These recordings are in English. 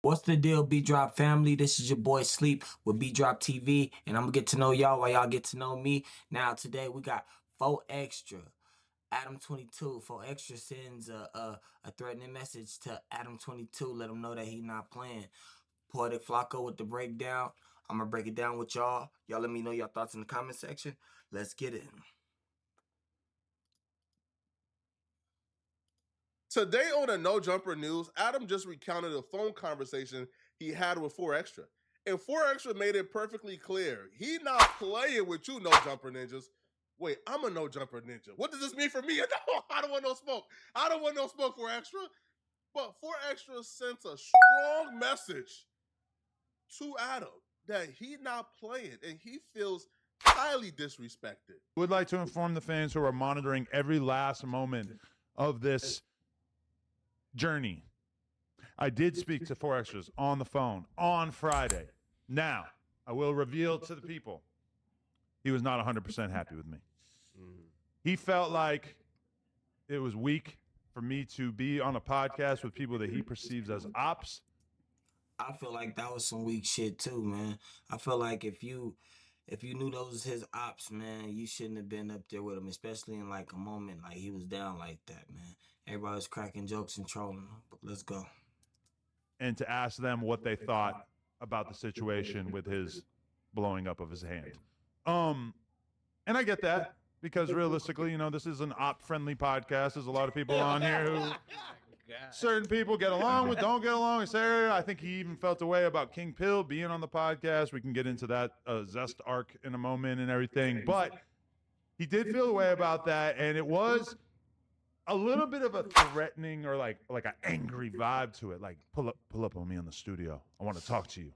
What's the deal, BeatDrop family? This is your boy Sleep with BeatDropTv, and I'm gonna get to know y'all while y'all get to know me. Now, today we got 4Extra. Adam22, 4Extra sends a threatening message to Adam22, let him know that he not playing. Poetic Flocko with the breakdown. I'm gonna break it down with y'all. Y'all let me know your thoughts in the comment section. Let's get it. Today on the No Jumper News, Adam just recounted a phone conversation he had with 4Extra. And 4Extra made it perfectly clear. He not playing with you, No Jumper Ninjas. Wait, I'm a No Jumper Ninja. What does this mean for me? No, I don't want no smoke. I don't want no smoke, 4Extra. But 4Extra sent a strong message to Adam that he not playing and he feels highly disrespected. Would like to inform the fans who are monitoring every last moment of this journey. I did speak to 4Extras on the phone on Friday. Now, I will reveal to the people, he was not 100% happy with me. He felt like it was weak for me to be on a podcast with people that he perceives as ops. I feel like that was some weak shit too, man. I feel like if you knew those was his ops, man, you shouldn't have been up there with him, especially in like a moment like he was down like that, man. Everybody was cracking jokes and trolling him. But let's go. And to ask them what they thought about the situation with his blowing up of his hand. And I get that because realistically, this is an op-friendly podcast. There's a lot of people on here who certain people get along with, don't get along with Sarah. I think he even felt a way about King Pill being on the podcast. We can get into that Zest arc in a moment and everything. But he did feel a way about that, and it was a little bit of a threatening or like an angry vibe to it. Like, pull up on me in the studio. I want to talk to you.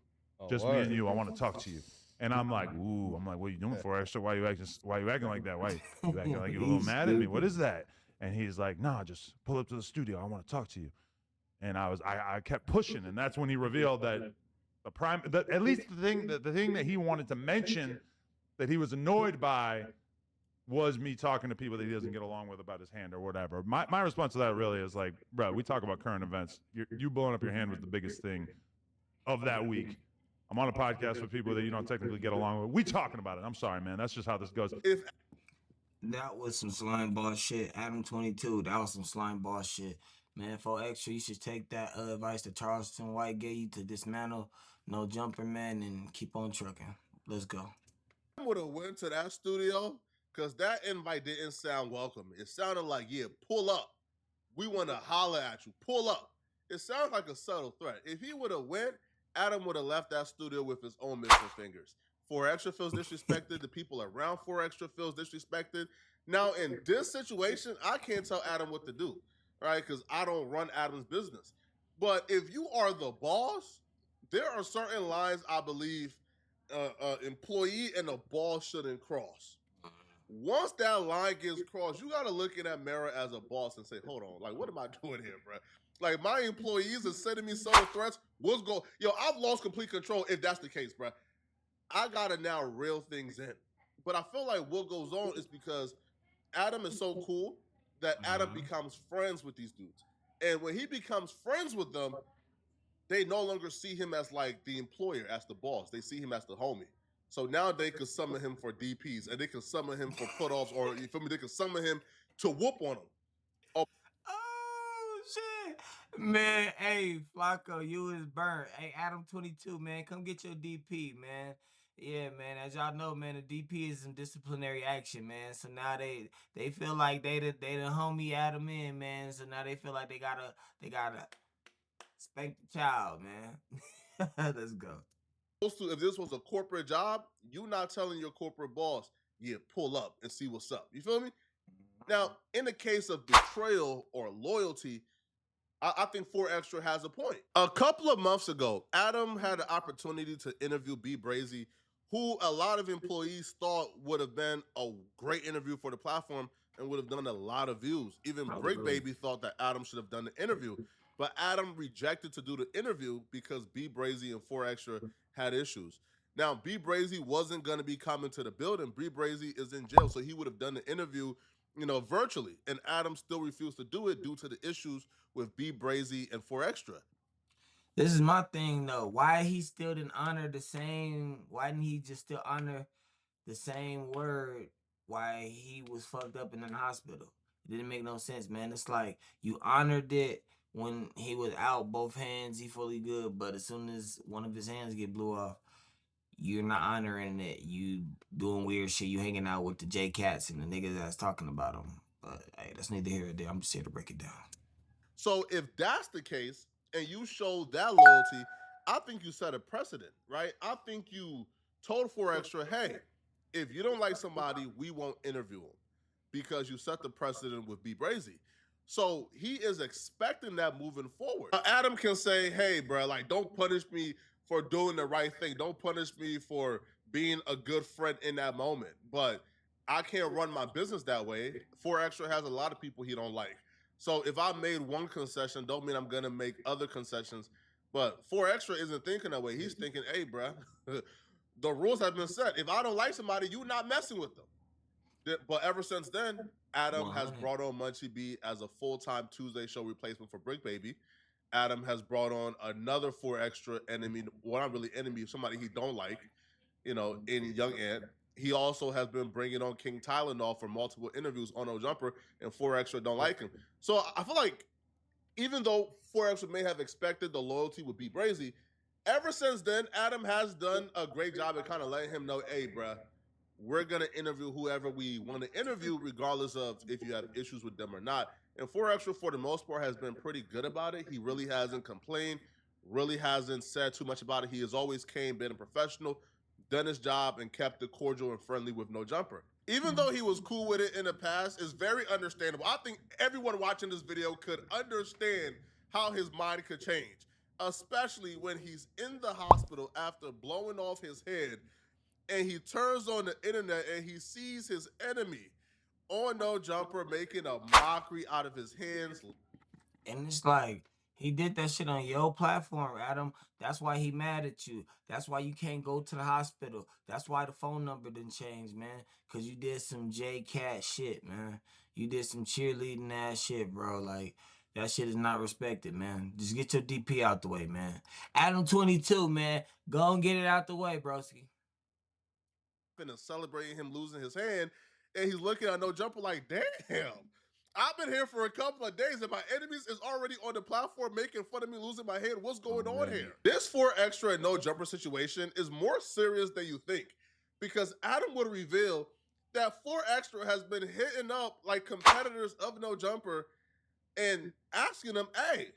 Just me and you. I want to talk to you. And I'm like, ooh. I'm like, what are you doing, 4Extra? Why you acting like that? Why you acting like you're a little mad at me? What is that? And he's like, nah, just pull up to the studio. I want to talk to you. And I kept pushing, and that's when he revealed that at least the thing that he wanted to mention that he was annoyed by was me talking to people that he doesn't get along with about his hand or whatever. My response to that really is like, bro, we talk about current events. You blowing up your hand was the biggest thing of that week. I'm on a podcast with people that you don't technically get along with. We talking about it. I'm sorry, man. That's just how this goes. That was some slime ball shit. Adam22, that was some slime ball shit. Man, 4Extra, you should take that advice that Charleston White gave you to dismantle No Jumper, man, and keep on trucking. Let's go. I would have went to that studio because that invite didn't sound welcoming. It sounded like, yeah, pull up. We want to holler at you. Pull up. It sounds like a subtle threat. If he would have went, Adam would have left that studio with his own middle fingers. 4Extra feels disrespected. The people around 4Extra feels disrespected. Now, in this situation, I can't tell Adam what to do, right? Because I don't run Adam's business. But if you are the boss, there are certain lines I believe employee and a boss shouldn't cross. Once that line gets crossed, you got to look in that mirror as a boss and say, hold on, like, what am I doing here, bro? Like, my employees are sending me subtle threats. What's going? Yo, I've lost complete control if that's the case, bro. I got to now reel things in. But I feel like what goes on is because Adam is so cool that Adam becomes friends with these dudes. And when he becomes friends with them, they no longer see him as like the employer, as the boss. They see him as the homie. So now they could summon him for DPs and they can summon him for put-offs, or you feel me? They can summon him to whoop on him. Oh, shit. Man, hey, Flocko, you is burnt. Hey, Adam22, man, come get your DP, man. Yeah, man. As y'all know, man, the DP is some disciplinary action, man. So now they feel like they the homie Adam in, man. So now they feel like they gotta spank the child, man. Let's go. If this was a corporate job, you not telling your corporate boss, yeah, pull up and see what's up. You feel me? Now, in the case of betrayal or loyalty, I think 4Extra has a point. A couple of months ago, Adam had an opportunity to interview B Brazy, who a lot of employees thought would have been a great interview for the platform and would have done a lot of views. Even Brick Baby thought that Adam should have done the interview. But Adam rejected to do the interview because B Brazy and 4Extra had issues. Now, B Brazy wasn't going to be coming to the building. B Brazy is in jail, so he would have done the interview, virtually. And Adam still refused to do it due to the issues with B Brazy and 4Extra. This is my thing though. Why he still didn't honor the same? Why didn't he just still honor the same word? Why he was fucked up and in the hospital? It didn't make no sense, man. It's like you honored it when he was out, both hands, he fully good. But as soon as one of his hands get blew off, you're not honoring it. You doing weird shit. You hanging out with the J Cats and the niggas that's talking about him. But hey, that's neither here nor there. I'm just here to break it down. So if that's the case, and you showed that loyalty, I think you set a precedent, right? I think you told 4Extra, hey, if you don't like somebody, we won't interview them because you set the precedent with B Brazy. So he is expecting that moving forward. Adam can say, hey, bro, like, don't punish me for doing the right thing. Don't punish me for being a good friend in that moment. But I can't run my business that way. 4Extra has a lot of people he don't like. So if I made one concession, don't mean I'm gonna make other concessions. But 4Extra isn't thinking that way. He's thinking, hey, bro, the rules have been set. If I don't like somebody, you're not messing with them. But ever since then, Adam has 100. brought on Munchie B as a full-time Tuesday show replacement for Brick Baby. Adam has brought on another 4Extra enemy, well, not really enemy, somebody he don't like, in Young Ant. He also has been bringing on King Tylenol for multiple interviews on No Jumper, and 4Extra don't like him. So I feel like even though 4Extra may have expected the loyalty would be Brazy, ever since then, Adam has done a great job at kind of letting him know, hey, bruh, we're going to interview whoever we want to interview, regardless of if you have issues with them or not. And 4Extra, for the most part, has been pretty good about it. He really hasn't complained, really hasn't said too much about it. He has always been a professional, done his job, and kept it cordial and friendly with No Jumper. Even though he was cool with it in the past, it's very understandable. I think everyone watching this video could understand how his mind could change, especially when he's in the hospital after blowing off his head and he turns on the internet and he sees his enemy on No Jumper making a mockery out of his hands. And it's like he did that shit on your platform, Adam. That's why he mad at you. That's why you can't go to the hospital. That's why the phone number didn't change, man. Cause you did some J Cat shit, man. You did some cheerleading ass shit, bro. Like that shit is not respected, man. Just get your DP out the way, man. Adam 22, man. Go and get it out the way, broski. And celebrating him losing his hand, and he's looking at No Jumper like, damn. I've been here for a couple of days and my enemies is already on the platform making fun of me losing my hand. What's going on here? This 4Extra and No Jumper situation is more serious than you think, because Adam would reveal that 4Extra has been hitting up like competitors of No Jumper and asking them, hey,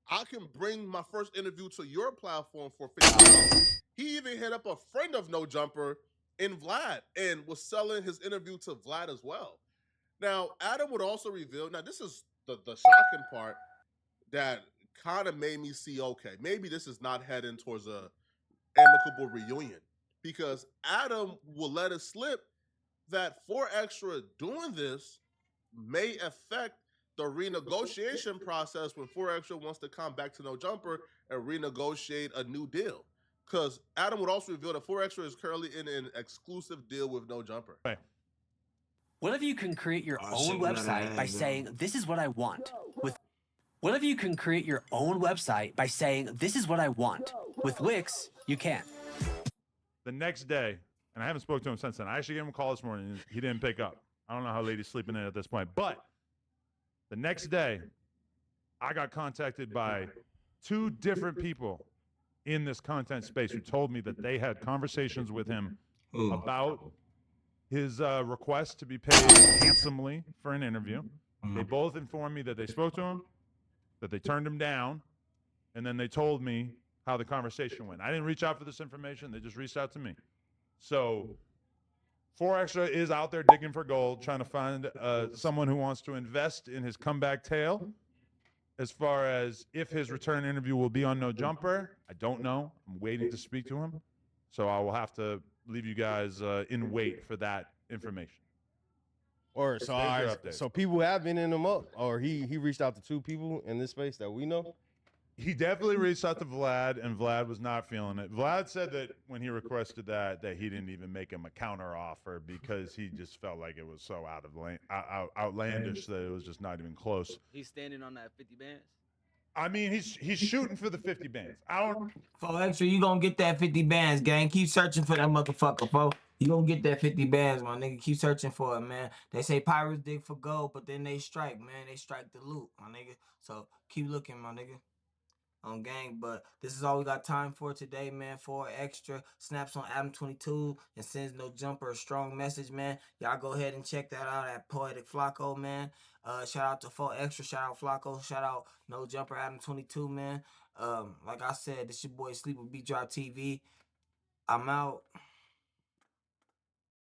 I can bring my first interview to your platform for $50. He even hit up a friend of No Jumper in Vlad and was selling his interview to Vlad as well. Now, Adam would also reveal, now this is the shocking part that kind of made me see, okay, maybe this is not heading towards a amicable reunion, because Adam will let it slip that 4Extra doing this may affect the renegotiation process when 4Extra wants to come back to No Jumper and renegotiate a new deal. Because Adam would also reveal that 4Extra is currently in an exclusive deal with No Jumper. Right. What if you can create your Oh, own shit, we gotta website add by them. saying, this is what I want? What if you can create your own website by saying, this is what I want? With Wix, you can. The next day, and I haven't spoken to him since then. I actually gave him a call this morning, and he didn't pick up. I don't know how late he's sleeping in at this point. But the next day, I got contacted by 2 different people in this content space who told me that they had conversations with him about his request to be paid handsomely for an interview. They both informed me that they spoke to him, that they turned him down, and then they told me how the conversation went. I didn't reach out for this information. They just reached out to me. So 4Extra is out there digging for gold, trying to find someone who wants to invest in his comeback tale. As far as if his return interview will be on No Jumper, I don't know. I'm waiting to speak to him. So I will have to leave you guys in wait for that information. Or so people have been in him up, or he reached out to 2 people in this space that we know. He definitely reached out to Vlad, and Vlad was not feeling it. Vlad said that when he requested that he didn't even make him a counter offer because he just felt like it was so outlandish that it was just not even close. He's standing on that 50 bands. I mean, he's shooting for the 50 bands. I don't. For extra, you gonna get that 50 bands, gang. Keep searching for that motherfucker, fo. You gonna get that 50 bands, my nigga. Keep searching for it, man. They say pirates dig for gold, but then they strike, man. They strike the loot, my nigga. So keep looking, my nigga. On gang, but this is all we got time for today, man. For extra snaps on Adam 22 and sends no jumper, a strong message, man. Y'all go ahead and check that out at Poetic Flacco, man. Shout out to 4Extra, shout out Flacco, shout out No Jumper Adam 22, man. Like I said, this your boy Sleep with BeatDropTv. I'm out.